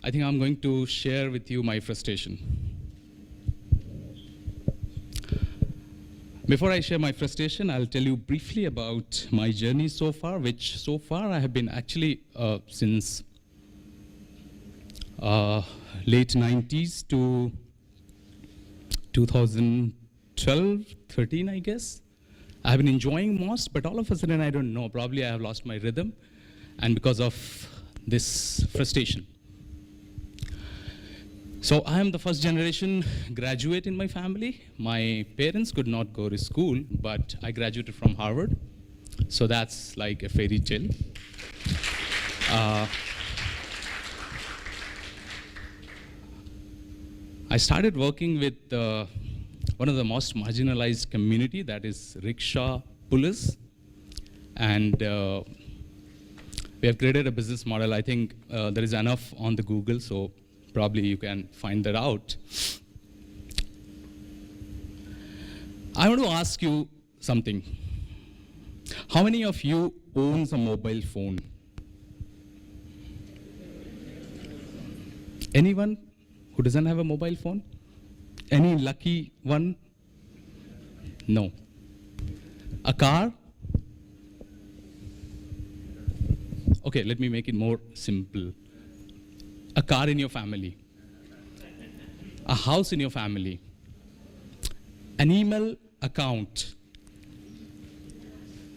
I think I'm going to share with you my frustration. Before I share my frustration, I'll tell you briefly about my journey so far, which so far I have been actually since late 90s to 2012, 13, I guess. I've been enjoying most, but all of a sudden, I don't know, probably I have lost my rhythm, and because of this frustration. So I am the first generation graduate in my family. My parents could not go to school, but I graduated from Harvard. So that's like a fairy tale. I started working with one of the most marginalized community, that is rickshaw pullers. And we have created a business model. I think there is enough on the Google, so probably you can find that out. I want to ask you something. How many of you owns a mobile phone? Anyone who doesn't have a mobile phone? Any lucky one? No. A car? Okay, let me make it more simple. A car in your family, a house in your family, an email account,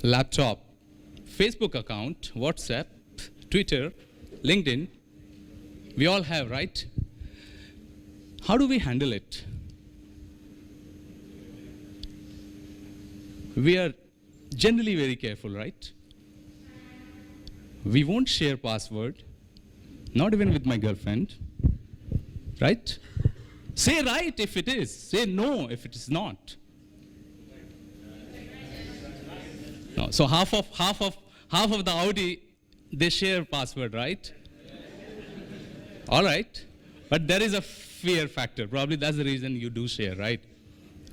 laptop, Facebook account, WhatsApp, Twitter, LinkedIn, we all have, right? How do we handle it? We are generally very careful, right? We won't share password. Not even with my girlfriend, right? Say right if it is. Say no if it is not. No. So half of the Audi, they share password, right? All right. But there is a fear factor. Probably that's the reason you do share, right?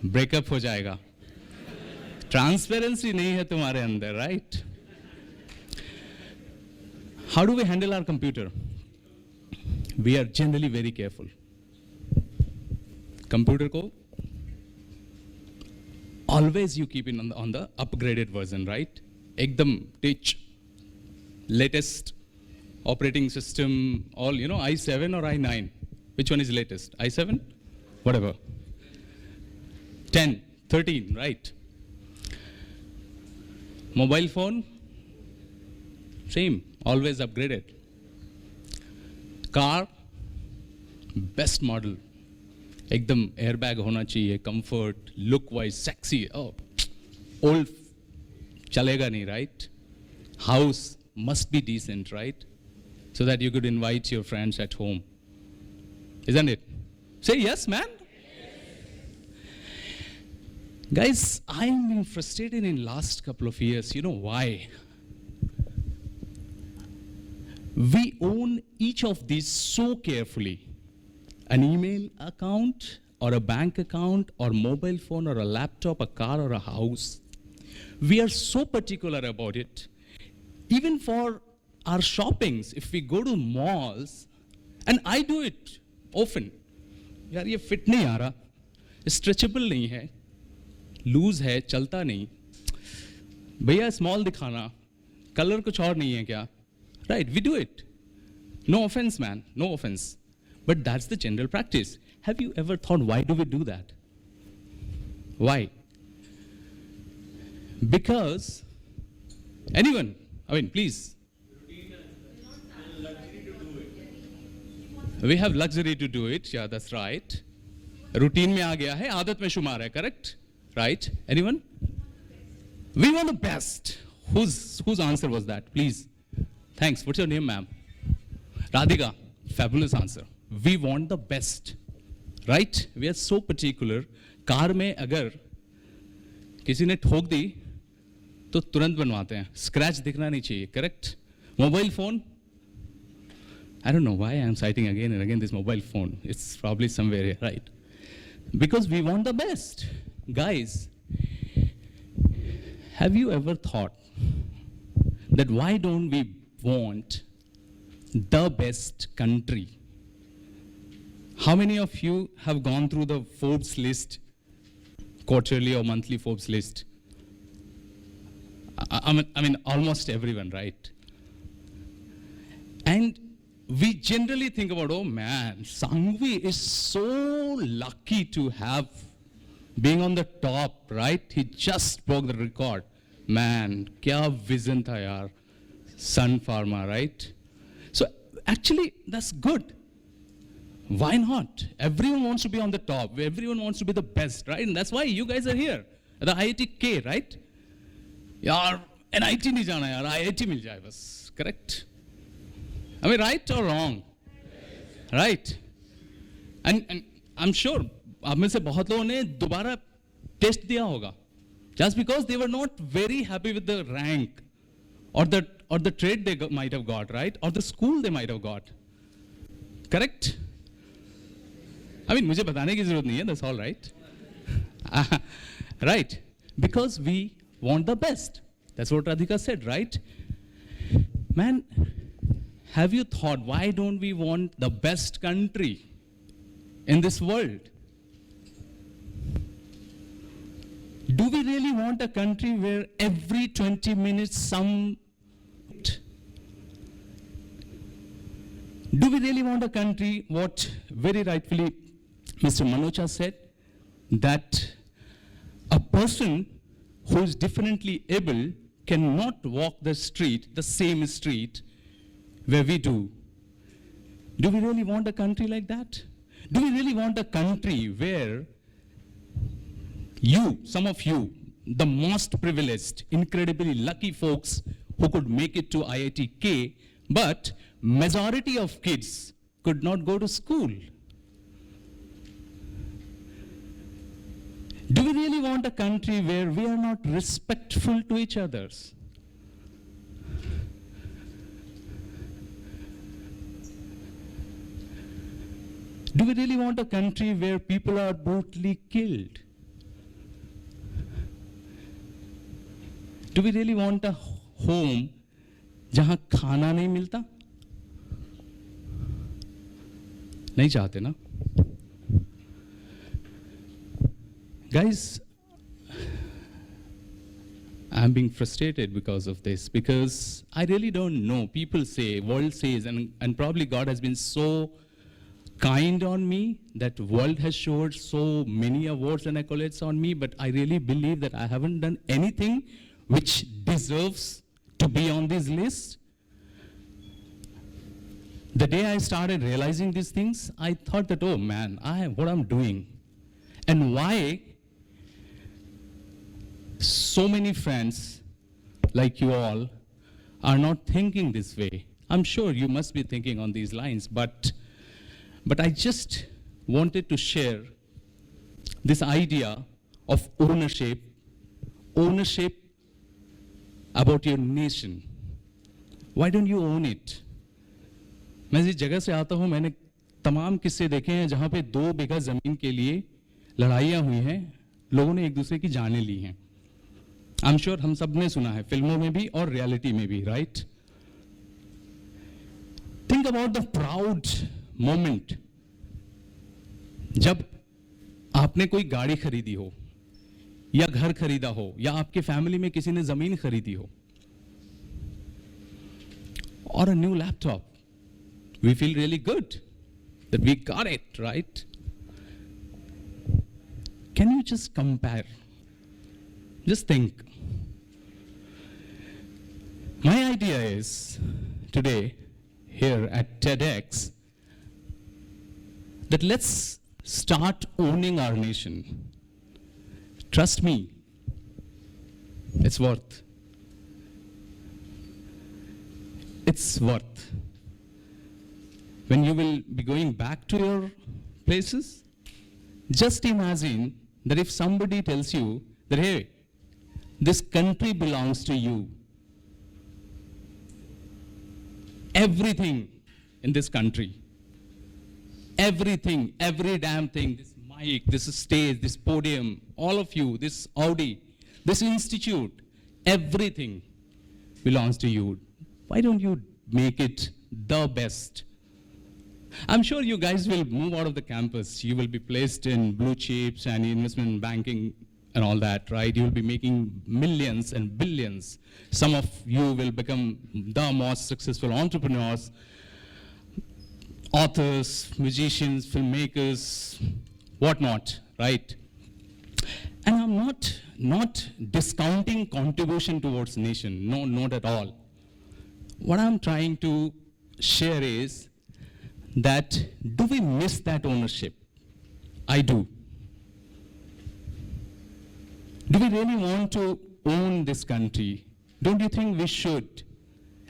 Breakup ho jayega. Transparency nahi hai tumhare andar, right? How do we handle our computer? We are generally very careful. Computer ko always you keep it on the upgraded version, right? Ekdam teach latest operating system, all, you know, i7 or i9. Which one is latest? i7? Whatever. 10, 13, right? Mobile phone, same, always upgraded. Car, best model. एकदम airbag होना चाहिए, comfort, look wise, sexy. Oh, old चलेगा नहीं, right? House must be decent, right? So that you could invite your friends at home. Isn't it? Say yes, man. Guys, I've been frustrated in last couple of years. You know why? We own each of these so carefully. An email account, or a bank account, or mobile phone, or a laptop, a car, or a house. We are so particular about it. Even for our shoppings, if we go to malls, and I do it often. यार ये fit नहीं आ रहा, stretchable नहीं है, loose है, चलता नहीं. भैया small दिखाना, color कुछ और नहीं है क्या? Right, we do it. No offense, man, no offense. But that's the general practice. Have you ever thought, why do we do that? Why? Because, anyone, I mean, please. We have luxury to do it, yeah, that's right. Routine में आ गया है, आदत में शुमार है, correct? Right? Anyone? We want the best. Whose answer was that? Please. Thanks. What's your name, ma'am? Radhika. Fabulous answer. We want the best. Right? We are so particular. Car में अगर किसी ने ठोक दी तो तुरंत बनवाते हैं. Scratch दिखना नहीं चाहिए. Correct? Mobile phone. I don't know why I'm citing again and again this mobile phone. It's probably somewhere here, right? Because we want the best. Guys, have you ever thought that why don't we want the best country How many of you have gone through the Forbes list, quarterly or monthly Forbes list? I mean, almost everyone, right? And we generally think about, oh man, Sanghvi is so lucky to have being on the top, right? He just broke the record. Man, kya vision tha yaar. Sun Pharma, right? So actually, that's good. Why not? Everyone wants to be on the top. Everyone wants to be the best, right? And that's why you guys are here at the IIT-K, right? Yaar, NIT nahi jana yaar, IIT mil jaye bas. Correct? Am I right or wrong? Right? And I'm sure आप में से बहुत लोगों ने दोबारा test दिया होगा, just because they were not very happy with the rank or the trade they might have got, right? Or the school they might have got. Correct? I mean, मुझे बताने की जरूरत नहीं है, that's all right. Right? Because we want the best. That's what Radhika said, right? Man, have you thought, why don't we want the best country in this world? Do we really want a country where every 20 minutes do we really want a country, what very rightfully Mr. Manocha said, that a person who is differently able cannot walk the street, the same street, where we do? Do we really want a country like that? Do we really want a country where you, some of you, the most privileged, incredibly lucky folks who could make it to IIT-K, but majority of kids could not go to school? Do we really want a country where we are not respectful to each other? Do we really want a country where people are brutally killed? Do we really want a home जहां खाना नहीं मिलता? नहीं चाहते ना? Guys, I'm being frustrated because of this, because I really don't know. People say, world says, and probably God has been so kind on me that world has showed so many awards and accolades on me, but I really believe that I haven't done anything which deserves to be on this list. The day I started realizing these things, I thought that, oh man, what I'm doing, and why so many friends like you all are not thinking this way. I'm sure you must be thinking on these lines, but I just wanted to share this idea of ownership about your nation. Why don't you own it? मैं जिस जगह से आता हूं, मैंने तमाम किस्से देखे हैं जहां पे 2 बीघा जमीन के लिए लड़ाइयां हुई हैं, लोगों ने एक दूसरे की जानें ली हैं. आई एम श्योर हम सब ने सुना है, फिल्मों में भी और रियलिटी में भी, right? Think about the proud moment जब आपने कोई गाड़ी खरीदी हो, या घर खरीदा हो, या आपके फैमिली में किसी ने जमीन खरीदी हो, और a new laptop. We feel really good that we got it, right? Can you just compare? Just think. My idea is today here at TEDx that let's start owning our nation. Trust me, it's worth. It's worth. When you will be going back to your places, just imagine that if somebody tells you that, hey, this country belongs to you. Everything in this country, everything, every damn thing, this mic, this stage, this podium, all of you, this Audi, this institute, everything belongs to you. Why don't you make it the best? I'm sure you guys will move out of the campus. You will be placed in blue chips and investment banking and all that, right? You will be making millions and billions. Some of you will become the most successful entrepreneurs, authors, musicians, filmmakers, whatnot, right? And I'm not discounting contribution towards nation. No, not at all. What I'm trying to share is that do we miss that ownership? I do. Do we really want to own this country? Don't you think we should?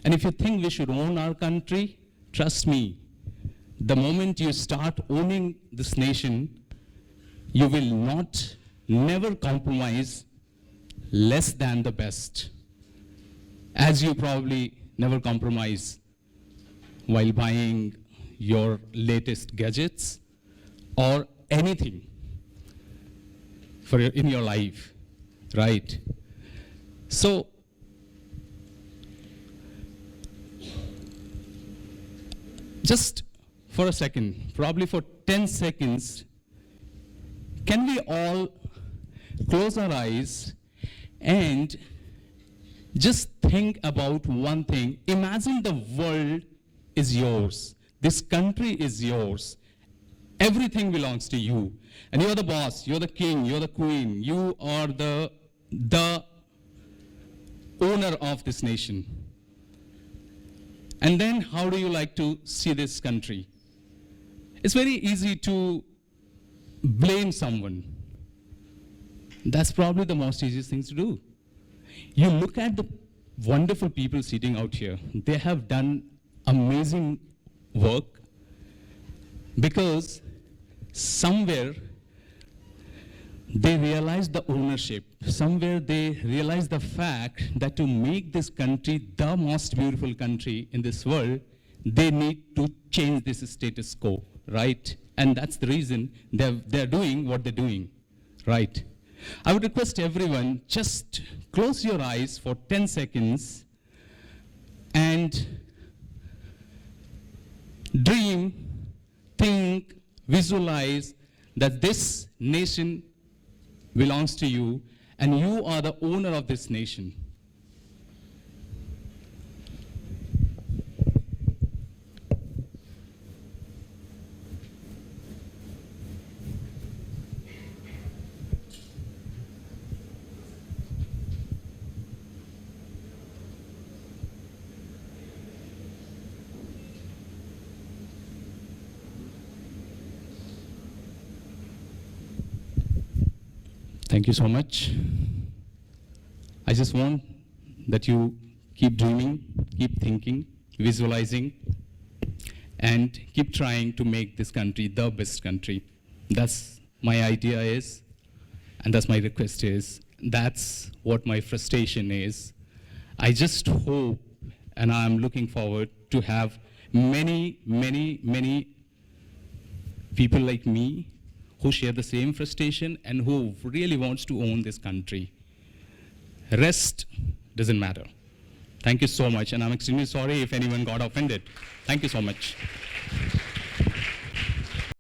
And if you think we should own our country, trust me, the moment you start owning this nation, you will never compromise less than the best. As you probably never compromise while buying your latest gadgets or anything in your life, right? So, just for a second, probably for 10 seconds, can we all close our eyes and just think about one thing? Imagine the world is yours. This country is yours. Everything belongs to you. And you're the boss, you're the king, you're the queen, you are the owner of this nation. And then how do you like to see this country? It's very easy to blame someone. That's probably the most easiest thing to do. You look at the wonderful people sitting out here. They have done amazing work because somewhere they realized the ownership. Somewhere they realized the fact that to make this country the most beautiful country in this world, they need to change this status quo, right? And that's the reason they're doing what they're doing, right? I would request everyone, just close your eyes for 10 seconds and dream, think, visualize that this nation belongs to you and you are the owner of this nation. Thank you so much. I just want that you keep dreaming, keep thinking, visualizing, and keep trying to make this country the best country. That's my idea is, and that's my request is. That's what my frustration is. I just hope, and I'm looking forward to have many, many, many people like me who share the same frustration and who really wants to own this country. Rest doesn't matter. Thank you so much, and I'm extremely sorry if anyone got offended. Thank you so much.